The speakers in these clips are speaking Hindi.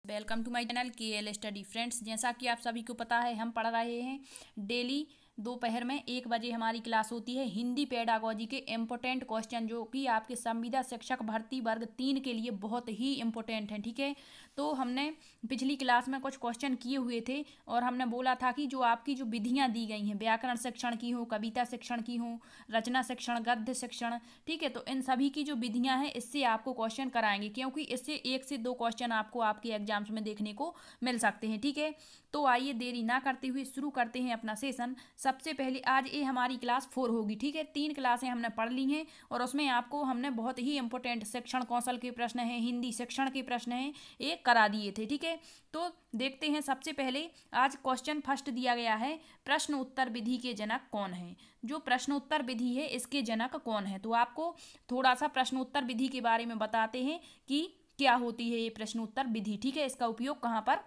Welcome to my channel KL study friends. जैसा कि आप सभी को पता है, हम पढ़ रहे हैं डेली दोपहर में 1 बजे हमारी क्लास होती है हिंदी पेडागोजी के इम्पोर्टेंट क्वेश्चन, जो कि आपके संविदा शिक्षक भर्ती वर्ग 3 के लिए बहुत ही इम्पोर्टेंट हैं। ठीक है, तो हमने पिछली क्लास में कुछ क्वेश्चन किए हुए थे और हमने बोला था कि जो आपकी जो विधियां दी गई हैं, व्याकरण शिक्षण की हो, कविता शिक्षण की हो, रचना शिक्षण, गद्य शिक्षण, ठीक है, तो इन सभी की जो विधियां हैं इससे आपको क्वेश्चन कराएंगे, क्योंकि इससे 1 से 2 क्वेश्चन आपको आपके एग्जाम्स में देखने को मिल सकते हैं। ठीक है, तो आइए देरी ना करते हुए शुरू करते हैं अपना सेशन। सबसे पहले आज ये हमारी क्लास 4 होगी। ठीक है, 3 क्लासें हमने पढ़ ली हैं और उसमें आपको हमने बहुत ही इंपॉर्टेंट शिक्षण कौशल के प्रश्न हैं, हिंदी शिक्षण के प्रश्न हैं, ये करा दिए थे। ठीक है, तो देखते हैं। सबसे पहले आज क्वेश्चन फर्स्ट दिया गया है, प्रश्न उत्तर विधि के जनक कौन है। जो प्रश्न उत्तर विधि है इसके जनक कौन है, तो आपको थोड़ा सा प्रश्न उत्तर विधि के बारे में बताते हैं कि क्या होती है ये प्रश्न उत्तर विधि। ठीक है, इसका उपयोग कहाँ पर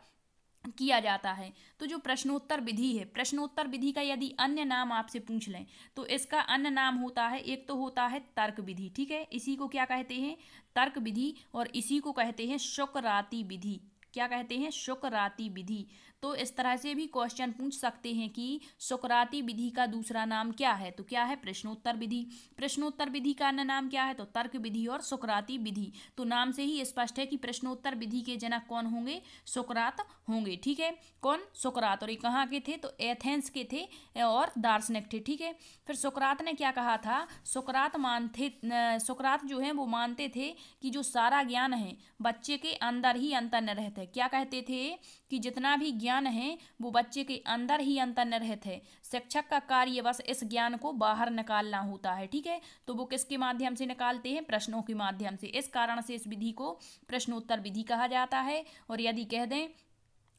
किया जाता है। तो जो प्रश्नोत्तर विधि है, प्रश्नोत्तर विधि का यदि अन्य नाम आपसे पूछ लें तो इसका अन्य नाम होता है, एक तो होता है तर्क विधि। ठीक है, इसी को क्या कहते हैं, तर्क विधि, और इसी को कहते हैं शुकराती विधि। क्या कहते हैं, शुकराती विधि। तो इस तरह से भी क्वेश्चन पूछ सकते हैं कि शुकराती विधि का दूसरा नाम क्या है, तो क्या है, प्रश्नोत्तर विधि। प्रश्नोत्तर विधि का अन्य नाम क्या है, तो तर्क विधि और शुकराती विधि। तो नाम से ही स्पष्ट है कि प्रश्नोत्तर विधि के जनक कौन होंगे, सुकरात होंगे। ठीक है, कौन, सुकरात। और ये कहाँ के थे, तो एथेंस के थे और दार्शनिक थे। ठीक है, फिर सुकरात ने क्या कहा था, सुकरात जो है वो मानते थे कि जो सारा ज्ञान है बच्चे के अंदर ही अंतर्निहित है। क्या कहते थे कि जितना भी ज्ञान है वो बच्चे के अंदर ही अंतर्निहित है, शिक्षक का कार्य बस इस ज्ञान को बाहर निकालना होता है। ठीक है, तो वो किसके माध्यम से निकालते हैं, प्रश्नों के माध्यम से। इस कारण से इस विधि को प्रश्नोत्तर विधि कहा जाता है। और यदि कह दें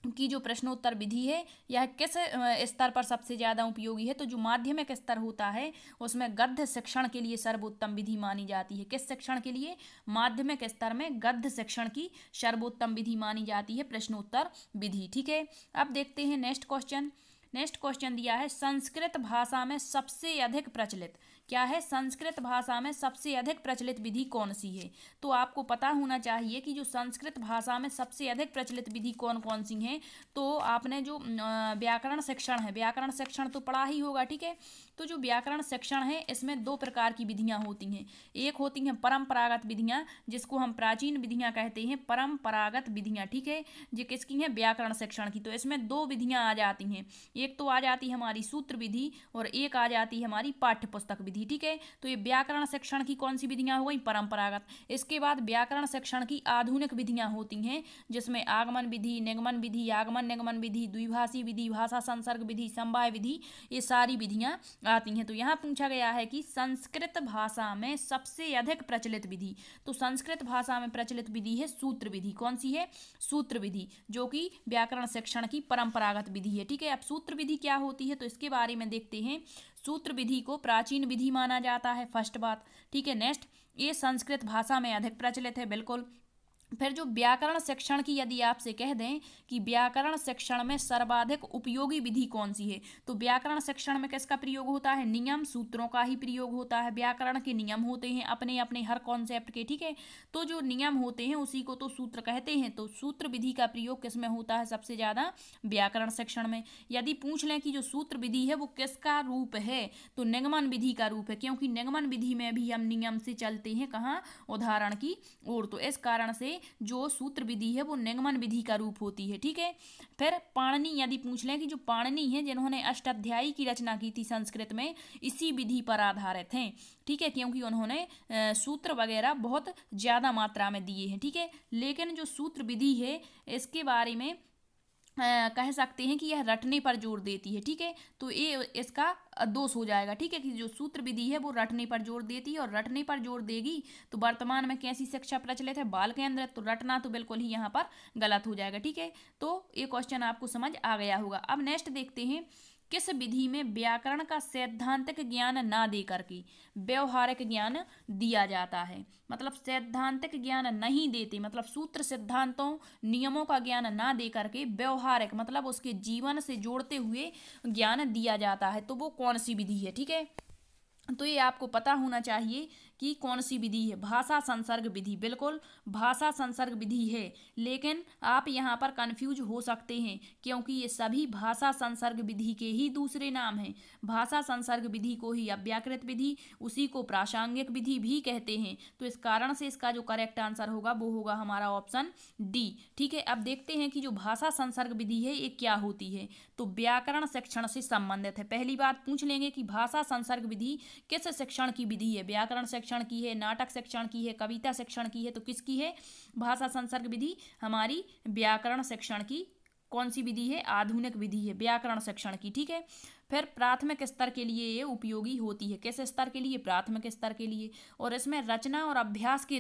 कि जो प्रश्नोत्तर विधि है यह किस स्तर पर सबसे ज़्यादा उपयोगी है, तो जो माध्यमिक स्तर होता है उसमें गद्य शिक्षण के लिए सर्वोत्तम विधि मानी जाती है। किस शिक्षण के लिए, माध्यमिक स्तर में गद्य शिक्षण की सर्वोत्तम विधि मानी जाती है प्रश्नोत्तर विधि। ठीक है, अब देखते हैं नेक्स्ट क्वेश्चन। नेक्स्ट क्वेश्चन दिया है, संस्कृत भाषा में सबसे अधिक प्रचलित, क्या है, संस्कृत भाषा में सबसे अधिक प्रचलित विधि कौन सी है। तो आपको पता होना चाहिए कि जो संस्कृत भाषा में सबसे अधिक प्रचलित विधि कौन कौन सी हैं। तो आपने जो व्याकरण शिक्षण है, व्याकरण शिक्षण तो पढ़ा ही होगा। ठीक है, तो जो व्याकरण शिक्षण है इसमें 2 प्रकार की विधियां होती हैं। एक होती हैं परंपरागत विधियां, जिसको हम प्राचीन विधियां कहते हैं, परंपरागत विधियां। ठीक है, ये किसकी हैं, व्याकरण शिक्षण की। तो इसमें 2 विधियां आ जाती हैं, एक तो आ जाती है हमारी सूत्र विधि और एक आ जाती है हमारी पाठ्य पुस्तक विधि। ठीक है, तो ये व्याकरण शिक्षण की कौन सी विधियां हो गई, परंपरागत। इसके बाद व्याकरण शिक्षण की आधुनिक विधियां होती हैं, जिसमें आगमन विधि, निगमन विधि, आगमन निगमन विधि, द्विभाषी विधि, भाषा संसर्ग विधि, समवाय विधि, ये सारी विधियां आती हैं। तो यहाँ पूछा गया है कि संस्कृत भाषा में सबसे अधिक प्रचलित विधि, तो संस्कृत भाषा में प्रचलित विधि है सूत्र विधि। कौन सी है, सूत्र विधि, जो कि व्याकरण शिक्षण की परंपरागत विधि है। ठीक है, अब सूत्र विधि क्या होती है, तो इसके बारे में देखते हैं। सूत्र विधि को प्राचीन विधि माना जाता है, फर्स्ट बात। ठीक है, नेक्स्ट, ये संस्कृत भाषा में अधिक प्रचलित है, बिल्कुल। फिर जो व्याकरण शिक्षण की यदि आपसे कह दें कि व्याकरण शिक्षण में सर्वाधिक उपयोगी विधि कौन सी है, तो व्याकरण शिक्षण में किसका प्रयोग होता है, नियम सूत्रों का ही प्रयोग होता है। व्याकरण के नियम होते हैं अपने अपने हर कॉन्सेप्ट के। ठीक है, तो जो नियम होते हैं उसी को तो सूत्र कहते हैं। तो सूत्र विधि का प्रयोग किस में होता है सबसे ज़्यादा, व्याकरण शिक्षण में। यदि पूछ लें कि जो सूत्र विधि है वो किसका रूप है, तो निगमन विधि का रूप है, क्योंकि निगमन विधि में भी हम नियम से चलते हैं, कहाँ, उदाहरण की ओर। तो इस कारण से जो सूत्र विधि है वो निगमन विधि का रूप होती है। ठीक है, फिर पाणिनि, यदि पूछ लें कि जो पाणिनि है जिन्होंने अष्टाध्यायी की रचना की थी संस्कृत में, इसी विधि पर आधारित हैं। ठीक है, क्योंकि उन्होंने सूत्र वगैरह बहुत ज़्यादा मात्रा में दिए हैं। ठीक है, लेकिन जो सूत्र विधि है इसके बारे में कह सकते हैं कि यह रटने पर जोर देती है। ठीक है, तो ये इसका दोष हो जाएगा। ठीक है, कि जो सूत्र विधि है वो रटने पर जोर देती है, और रटने पर जोर देगी तो वर्तमान में कैसी शिक्षा प्रचलित है, बाल केंद्रित, तो रटना तो बिल्कुल ही यहाँ पर गलत हो जाएगा। ठीक है, तो ये क्वेश्चन आपको समझ आ गया होगा। अब नेक्स्ट देखते हैं, किस विधि में व्याकरण का सैद्धांतिक ज्ञान ना दे करके व्यवहारिक ज्ञान दिया जाता है। मतलब सैद्धांतिक ज्ञान नहीं देते, मतलब सूत्र सिद्धांतों नियमों का ज्ञान ना दे करके व्यवहारिक मतलब उसके जीवन से जोड़ते हुए ज्ञान दिया जाता है, तो वो कौन सी विधि है। ठीक है, तो ये आपको पता होना चाहिए कि कौन सी विधि है, भाषा संसर्ग विधि, बिल्कुल भाषा संसर्ग विधि है। लेकिन आप यहाँ पर कंफ्यूज हो सकते हैं क्योंकि ये सभी भाषा संसर्ग विधि के ही दूसरे नाम हैं। भाषा संसर्ग विधि को ही अव्याकृत विधि, उसी को प्रासंगिक विधि भी कहते हैं। तो इस कारण से इसका जो करेक्ट आंसर होगा वो होगा हमारा ऑप्शन डी। ठीक है, अब देखते हैं कि जो भाषा संसर्ग विधि है ये क्या होती है। तो व्याकरण शिक्षण से संबंधित है। पहली बात पूछ लेंगे कि भाषा संसर्ग विधि किस शिक्षण की विधि है, व्याकरण शिक्षण की है, नाटक शिक्षण की है, कविता शिक्षण की है, तो किसकी है भाषा संसर्ग विधि, हमारी व्याकरण शिक्षण की कौन सी विधि है, आधुनिक विधि है व्याकरण शिक्षण की। ठीक है, फिर प्राथमिक स्तर के लिए ये उपयोगी होती है, किस स्तर के लिए, प्राथमिक स्तर के लिए, और इसमें रचना और अभ्यास के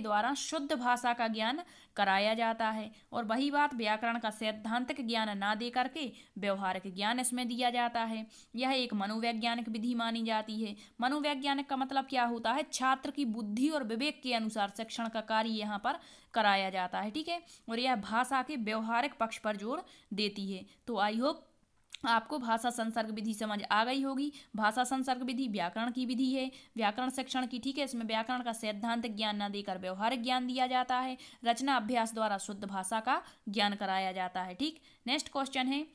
द्वारा शुद्ध भाषा का ज्ञान कराया जाता है। और वही बात व्याकरण का सैद्धांतिक ज्ञान ना दे करके व्यवहारिक ज्ञान इसमें दिया जाता है। यह एक मनोवैज्ञानिक विधि मानी जाती है। मनोवैज्ञानिक का मतलब क्या होता है, छात्र की बुद्धि और विवेक के अनुसार शिक्षण का कार्य यहाँ पर कराया जाता है। ठीक है, और यह भाषा के व्यवहारिक पक्ष पर जोर देती है। तो आई होप आपको भाषा संसर्ग विधि समझ आ गई होगी। भाषा संसर्ग विधि व्याकरण की विधि है, व्याकरण शिक्षण की। ठीक है, इसमें व्याकरण का सैद्धांतिक ज्ञान न देकर व्यवहारिक ज्ञान दिया जाता है, रचना अभ्यास द्वारा शुद्ध भाषा का ज्ञान कराया जाता है। ठीक, नेक्स्ट क्वेश्चन है,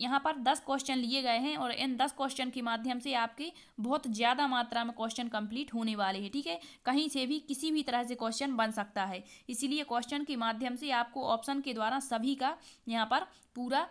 यहाँ पर 10 क्वेश्चन लिए गए हैं और इन 10 क्वेश्चन के माध्यम से आपके बहुत ज़्यादा मात्रा में क्वेश्चन कंप्लीट होने वाले हैं। ठीक है, कहीं से भी किसी भी तरह से क्वेश्चन बन सकता है, इसीलिए क्वेश्चन के माध्यम से आपको ऑप्शन के द्वारा सभी का यहाँ पर पूरा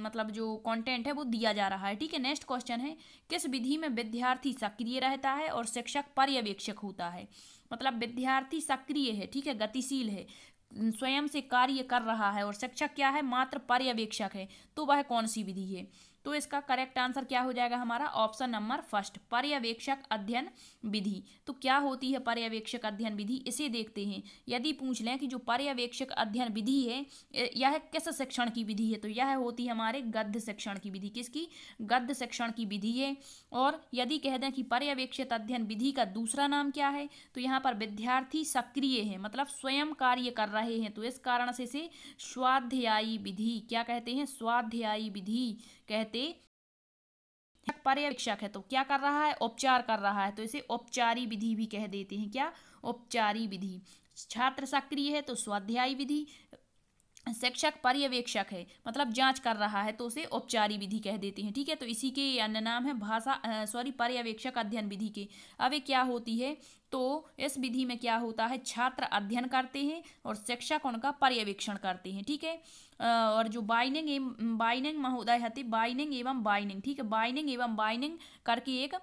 मतलब जो कंटेंट है वो दिया जा रहा है। ठीक है, नेक्स्ट क्वेश्चन है, किस विधि में विद्यार्थी सक्रिय रहता है और शिक्षक पर्यवेक्षक होता है। मतलब विद्यार्थी सक्रिय है, ठीक है, गतिशील है, स्वयं से कार्य कर रहा है, और शिक्षक क्या है, मात्र पर्यवेक्षक है। तो वह कौन सी विधि है। तो इसका करेक्ट आंसर क्या हो जाएगा हमारा, ऑप्शन नंबर फर्स्ट, पर्यवेक्षक अध्ययन विधि। तो क्या होती है पर्यवेक्षक अध्ययन विधि, इसे देखते हैं। यदि पूछ लें कि जो पर्यवेक्षक अध्ययन विधि है यह किस शिक्षण की विधि है, तो यह होती है हमारे गद्य शिक्षण की विधि। किसकी, गद्य शिक्षण की विधि है। और यदि कह दें कि पर्यवेक्षित अध्ययन विधि का दूसरा नाम क्या है, तो यहाँ पर विद्यार्थी सक्रिय है, मतलब स्वयं कार्य कर रहे हैं, तो इस कारण से इसे स्वाध्यायी विधि क्या कहते हैं, स्वाध्यायी विधि कहते। पर्यवेक्षक है तो क्या कर रहा है, उपचार कर रहा है, तो इसे उपचारी विधि भी कह देते हैं। क्या, उपचारी विधि। छात्र सक्रिय है तो स्वाध्यायी विधि, शिक्षक पर्यवेक्षक है मतलब जांच कर रहा है, तो उसे उपचारी विधि कह देते हैं। ठीक है, तो इसी के अन्य नाम है पर्यवेक्षक अध्ययन विधि के। अब ये क्या होती है, तो इस विधि में क्या होता है, छात्र अध्ययन करते हैं और शिक्षक उनका पर्यवेक्षण करते हैं। ठीक है, और जो बाइनिंग महोदय हते, बाइनिंग एवं बाइनिंग, ठीक है, बाइनिंग एवं बाइनिंग करके एक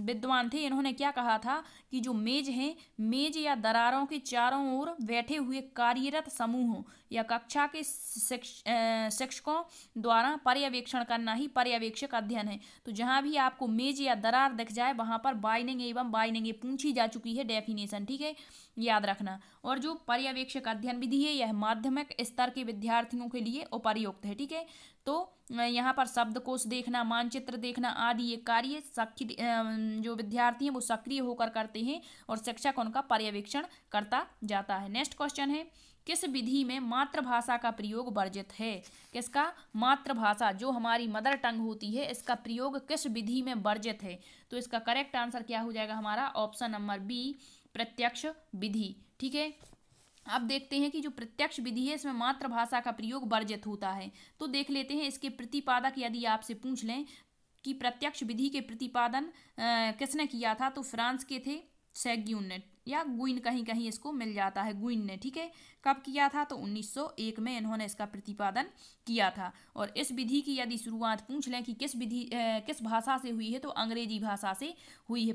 विद्वान थे, इन्होंने क्या कहा था कि जो मेज है, मेज या दरारों के चारों ओर बैठे हुए कार्यरत समूहों या कक्षा के शिक्षकों द्वारा पर्यवेक्षण करना ही पर्यवेक्षक अध्ययन है। तो जहां भी आपको मेज या दरार दिख जाए वहां पर बाइनिंग एवं बाइनिंग ये पूछी जा चुकी है डेफिनेशन। ठीक है, याद रखना। और जो पर्यवेक्षक अध्ययन विधि है यह माध्यमिक स्तर के विद्यार्थियों के लिए उपयुक्त है। ठीक है, तो यहाँ पर शब्दकोश देखना, मानचित्र देखना आदि ये कार्य जो विद्यार्थी हैं वो सक्रिय होकर करते हैं और शिक्षक उनका पर्यवेक्षण करता जाता है। नेक्स्ट क्वेश्चन है, किस विधि में मातृभाषा का प्रयोग वर्जित है। किसका, मातृभाषा जो हमारी मदर टंग होती है इसका प्रयोग किस विधि में वर्जित है। तो इसका करेक्ट आंसर क्या हो जाएगा हमारा, ऑप्शन नंबर बी, प्रत्यक्ष विधि। ठीक है, अब देखते हैं कि जो प्रत्यक्ष विधि है इसमें मातृभाषा का प्रयोग वर्जित होता है। तो देख लेते हैं इसके प्रतिपादक, यदि आपसे पूछ लें कि प्रत्यक्ष विधि के प्रतिपादन किसने किया था, तो फ्रांस के थे सेग्यून ने, या गुइन कहीं कहीं इसको मिल जाता है, गुइन ने। ठीक है, कब किया था, तो 1901 में इन्होंने इसका प्रतिपादन किया था। और इस विधि की यदि शुरुआत पूछ लें कि किस भाषा से हुई है, तो अंग्रेजी भाषा से हुई है।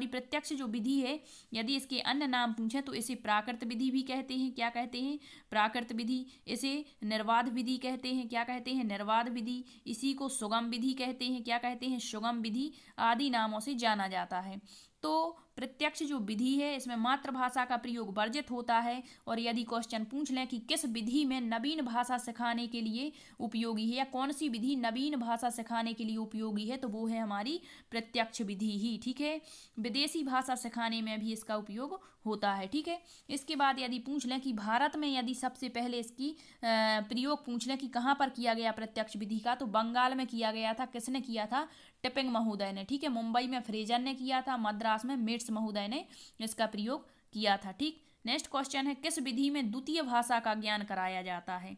प्रत्यक्ष जो विधि है, यदि इसके अन्य नाम पूछें तो इसे प्राकृत विधि भी कहते हैं। क्या कहते हैं, प्राकृत विधि। इसे निर्वाध विधि कहते हैं। क्या कहते हैं, निर्वाध विधि। इसी को सुगम विधि कहते हैं। क्या कहते हैं, सुगम विधि आदि नामों से जाना जाता है। तो प्रत्यक्ष जो विधि है इसमें मातृभाषा का प्रयोग वर्जित होता है। और यदि क्वेश्चन पूछ लें कि किस विधि में नवीन भाषा सिखाने के लिए उपयोगी है या कौन सी विधि नवीन भाषा सिखाने के लिए उपयोगी है, तो वो है हमारी प्रत्यक्ष विधि ही। ठीक है, विदेशी भाषा सिखाने में भी इसका उपयोग होता है। ठीक है, इसके बाद यदि पूछ लें कि भारत में यदि सबसे पहले इसकी प्रयोग पूछ लें कि कहाँ पर किया गया प्रत्यक्ष विधि का, तो बंगाल में किया गया था। किसने किया था? टिपिंग महोदय ने। ठीक है, मुंबई में फ्रेजर ने किया था, मद्रास में मेट्स महोदय ने इसका प्रयोग किया था। ठीक, नेक्स्ट क्वेश्चन है किस विधि में द्वितीय भाषा का ज्ञान कराया जाता है?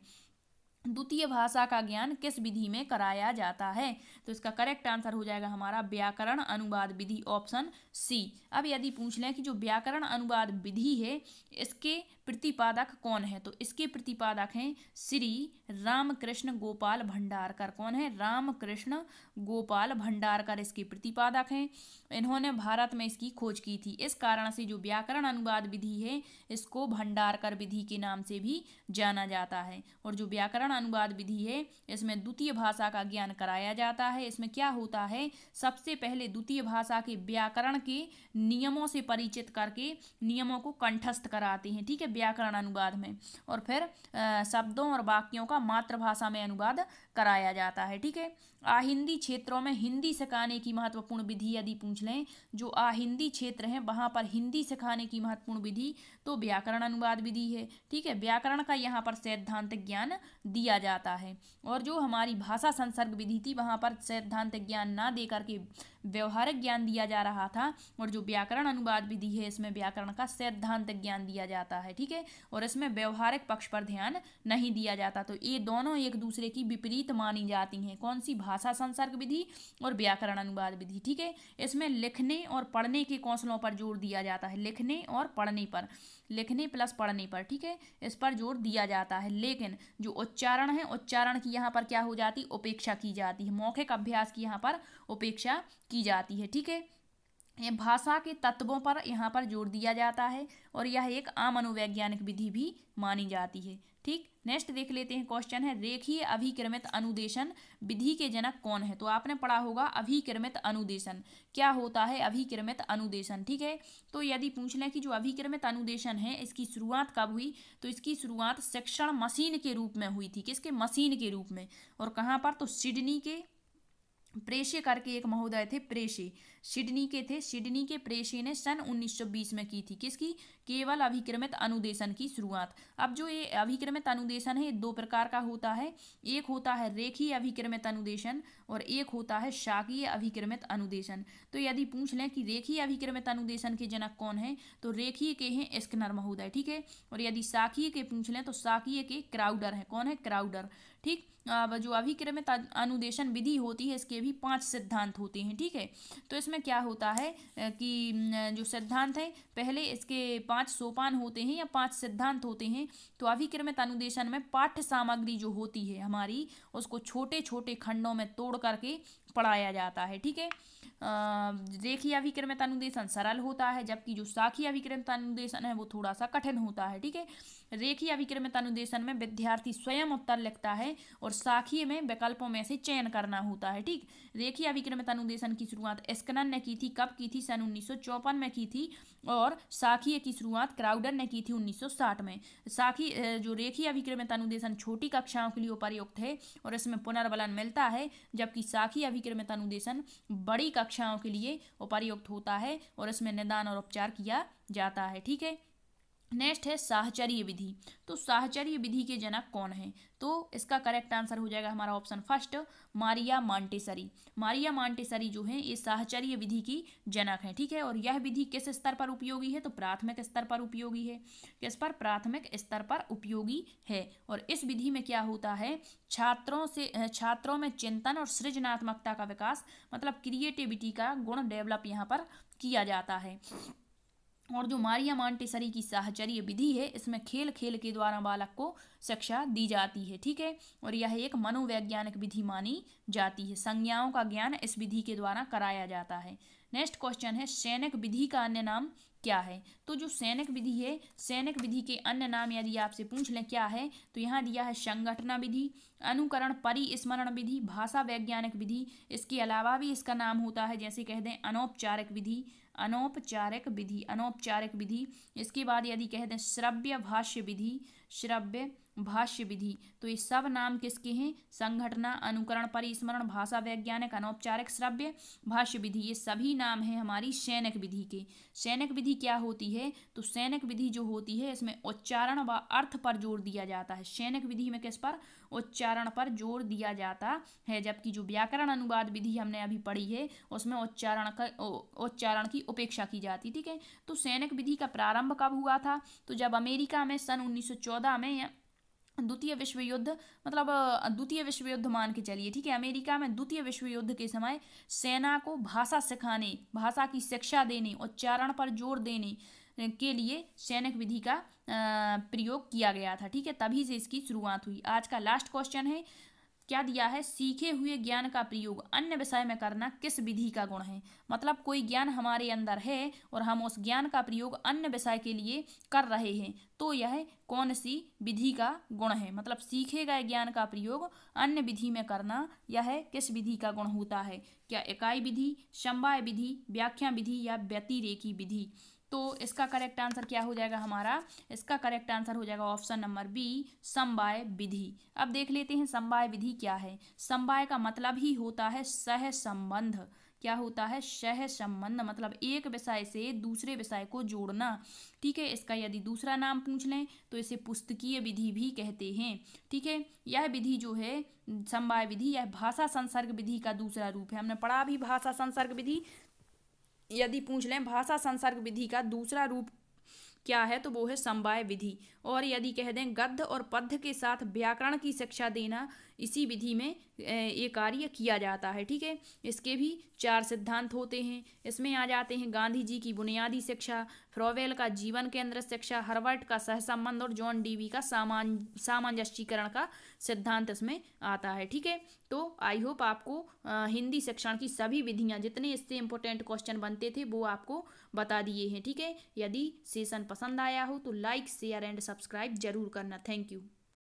द्वितीय भाषा का ज्ञान किस विधि में कराया जाता है? तो इसका करेक्ट आंसर हो जाएगा हमारा व्याकरण अनुवाद विधि, ऑप्शन सी। अब यदि पूछ लें कि जो व्याकरण अनुवाद विधि है इसके प्रतिपादक कौन है, तो इसके प्रतिपादक हैं श्री रामकृष्ण गोपाल भंडारकर। कौन है? रामकृष्ण गोपाल भंडारकर इसके प्रतिपादक हैं। इन्होंने भारत में इसकी खोज की थी। इस कारण से जो व्याकरण अनुवाद विधि है इसको भंडारकर विधि के नाम से भी जाना जाता है। और जो व्याकरण अनुवाद विधि है इसमें द्वितीय भाषा का ज्ञान कराया जाता है। इसमें क्या होता है, सबसे पहले द्वितीय भाषा के व्याकरण के नियमों से परिचित करके नियमों को कंठस्थ कराते हैं। ठीक है, व्याकरण अनुवाद में, और फिर शब्दों और वाक्यों का मातृभाषा में अनुवाद कराया जाता है। ठीक है, आहिंदी क्षेत्रों में हिंदी सिखाने की महत्वपूर्ण विधि यदि पूछ लें, जो आहिंदी क्षेत्र हैं वहाँ पर हिंदी सिखाने की महत्वपूर्ण विधि तो व्याकरण अनुवाद विधि है। ठीक है, व्याकरण का यहाँ पर सैद्धांतिक ज्ञान दिया जाता है। और जो हमारी भाषा संसर्ग विधि थी वहाँ पर सैद्धांतिक ज्ञान ना दे करके व्यवहारिक ज्ञान दिया जा रहा था। और जो व्याकरण अनुवाद विधि है इसमें व्याकरण का सैद्धांतिक ज्ञान दिया जाता है। ठीक है, और इसमें व्यवहारिक पक्ष पर ध्यान नहीं दिया जाता। तो ये दोनों एक दूसरे की विपरीत मानी जाती हैं। कौन सी? भाषा संसर्ग विधि और व्याकरण अनुवाद विधि। ठीक है, इसमें लिखने और पढ़ने के कौशलों पर जोर दिया जाता है। लिखने और पढ़ने पर, लिखने प्लस पढ़ने पर, ठीक है, इस पर जोर दिया जाता है। लेकिन जो उच्चारण है, उच्चारण की यहाँ पर क्या हो जाती? उपेक्षा की जाती है। मौखिक अभ्यास की यहाँ पर उपेक्षा की जाती है। ठीक है, ये भाषा के तत्वों पर यहाँ पर जोर दिया जाता है और यह एक आम मनोवैज्ञानिक विधि भी मानी जाती है। ठीक, नेक्स्ट देख लेते हैं। क्वेश्चन है रेखीय अभिक्रमित अनुदेशन विधि के जनक कौन है? तो आपने पढ़ा होगा अभिक्रमित अनुदेशन। क्या होता है अभिक्रमित अनुदेशन? ठीक है, तो यदि पूछ लें कि जो अभिक्रमित अनुदेशन है इसकी शुरुआत कब हुई, तो इसकी शुरुआत शिक्षण मशीन के रूप में हुई थी। किसके? मशीन के रूप में। और कहाँ पर? तो सिडनी के प्रेशे करके एक महोदय थे, प्रेशे, सिडनी के थे। सिडनी के प्रेशे ने सन 1920 में की थी। किसकी? केवल अभिक्रमित अनुदेशन की शुरुआत। अब जो ये अभिक्रमित अनुदेशन है दो प्रकार का होता है। एक होता है रेखीय अभिक्रमित अनुदेशन और एक होता है शाकीय अभिक्रमित अनुदेशन। तो यदि पूछ लें कि रेखीय अभिक्रमित अनुदेशन के जनक कौन है, तो रेखीय के हैं स्किनर महोदय। ठीक है, और यदि शाकीय के पूछ लें तो शाकीय के क्राउडर है। कौन है? क्राउडर। ठीक, अब जो अभिक्रमित अनुदेशन विधि होती है इसके भी 5 सिद्धांत होते हैं। ठीक है, तो इसमें क्या होता है कि जो सिद्धांत है पहले इसके 5 सोपान होते हैं या 5 सिद्धांत होते हैं। तो अभिक्रमित अनुदेशन में पाठ्य सामग्री जो होती है हमारी उसको छोटे छोटे खंडों में तोड़ करके पढ़ाया जाता है। ठीक है, रेखीय अभिक्रमित अनुदेशन सरल होता है जबकि जो शाखीय अभिक्रमित अनुदेशन है वो थोड़ा सा कठिन होता है। ठीक है, रेखीय अभिक्रमित अनुदेशन में विद्यार्थी स्वयं उत्तर लिखता है और शाखीय में विकल्पों में से चयन करना होता है। ठीक, रेखीय अभिक्रमित अनुदेशन की शुरुआत स्किनर ने की थी। कब की थी? सन 1954 में की थी। और शाखीय की शुरुआत क्राउडर ने की थी 1960 में। शाखीय जो रेखीय अभिक्रमित अनुदेशन छोटी कक्षाओं के लिए उपयुक्त है और इसमें पुनर्बलन मिलता है, जबकि शाखीय अभिक्रमित अनुदेशन बड़ी कक्षाओं के लिए उपयुक्त होता है और इसमें निदान और उपचार किया जाता है। ठीक है, नेक्स्ट है साहचर्य विधि। तो साहचर्य विधि के जनक कौन है? तो इसका करेक्ट आंसर हो जाएगा हमारा option first, Maria Montessori. Maria Montessori जो है ये साहचर्य विधि की जनक है। ठीक है, और यह विधि किस स्तर पर उपयोगी है? तो प्राथमिक स्तर पर उपयोगी है। किस पर? प्राथमिक स्तर पर उपयोगी है। और इस विधि में क्या होता है, छात्रों में चिंतन और सृजनात्मकता का विकास, मतलब क्रिएटिविटी का गुण डेवलप यहाँ पर किया जाता है। और जो मारिया मॉन्टेसरी की साहचर्य विधि है इसमें खेल खेल के द्वारा बालक को शिक्षा दी जाती है। ठीक है, और यह एक मनोवैज्ञानिक विधि मानी जाती है। संज्ञाओं का ज्ञान इस विधि के द्वारा कराया जाता है। नेक्स्ट क्वेश्चन है सैनिक विधि का अन्य नाम क्या है? तो जो सैनिक विधि है, सैनिक विधि के अन्य नाम यदि आपसे पूछ लें क्या है, तो यहाँ दिया है संगठना विधि, अनुकरण परिस्मरण विधि, भाषा वैज्ञानिक विधि। इसके अलावा भी इसका नाम होता है, जैसे कह दें अनौपचारिक विधि, अनौपचारिक विधि, अनौपचारिक विधि। इसके बाद यदि कह दें श्रव्य भाष्य विधि, श्रव्य भाष्य विधि, तो ये सब नाम किसके हैं? संघटना, अनुकरण, परिस्मरण, भाषा वैज्ञानिक, अनौपचारिक, श्रव्य भाष्य विधि, ये सभी नाम हैं हमारी सैनिक विधि के। सैनिक विधि क्या होती है? तो सैनिक विधि जो होती है इसमें उच्चारण व अर्थ पर जोर दिया जाता है। सैनिक विधि में किस पर? उच्चारण पर जोर दिया जाता है, जबकि जो व्याकरण अनुवाद विधि हमने अभी पढ़ी है उसमें उच्चारण की उपेक्षा की जाती। ठीक है, तो सैनिक विधि का प्रारंभ कब हुआ था? तो जब अमेरिका में सन 1914 में द्वितीय विश्व युद्ध, मतलब द्वितीय विश्व युद्ध मान के चलिए, ठीक है, अमेरिका में द्वितीय विश्व युद्ध के समय सेना को भाषा सिखाने, भाषा की शिक्षा देने, उच्चारण पर जोर देने के लिए सैनिक विधि का प्रयोग किया गया था। ठीक है, तभी से इसकी शुरुआत हुई। आज का लास्ट क्वेश्चन है, क्या दिया है? सीखे हुए ज्ञान का प्रयोग अन्य विषय में करना किस विधि का गुण है? मतलब कोई ज्ञान हमारे अंदर है और हम उस ज्ञान का प्रयोग अन्य विषय के लिए कर रहे हैं, तो यह कौन सी विधि का गुण है? मतलब सीखे गए ज्ञान का प्रयोग अन्य विधि में करना, यह किस विधि का गुण होता है? क्या इकाई विधि, समवाय विधि, व्याख्या विधि या व्यतिरेकी विधि? तो इसका करेक्ट आंसर क्या हो जाएगा हमारा? इसका करेक्ट आंसर हो जाएगा ऑप्शन नंबर बी, समवाय विधि। अब देख लेते हैं समवाय विधि क्या है। समवाय का मतलब ही होता है सह संबंध। क्या होता है? सह संबंध, मतलब एक विषय से दूसरे विषय को जोड़ना। ठीक है, इसका यदि दूसरा नाम पूछ लें तो इसे पुस्तकीय विधि भी कहते हैं। ठीक है, यह विधि जो है समवाय विधि, यह भाषा संसर्ग विधि का दूसरा रूप है। हमने पढ़ा भी भाषा संसर्ग विधि। यदि पूछ लें भाषा संसर्ग विधि का दूसरा रूप क्या है, तो वो है समवाय विधि। और यदि कह दें गद्य और पद्य के साथ व्याकरण की शिक्षा देना, इसी विधि में ये कार्य किया जाता है। ठीक है, इसके भी 4 सिद्धांत होते हैं। इसमें आ जाते हैं गांधी जी की बुनियादी शिक्षा, फ्रोवेल का जीवन केंद्र शिक्षा, हर्बर्ट का सहसंबंध और जॉन डीवी का सामंजस्यीकरण का सिद्धांत इसमें आता है। ठीक है, तो आई होप आपको हिंदी शिक्षण की सभी विधियां, जितने इससे इंपॉर्टेंट क्वेश्चन बनते थे वो आपको बता दिए हैं। ठीक है, यदि सेशन पसंद आया हो तो लाइक, शेयर एंड सब्सक्राइब जरूर करना। Thank you.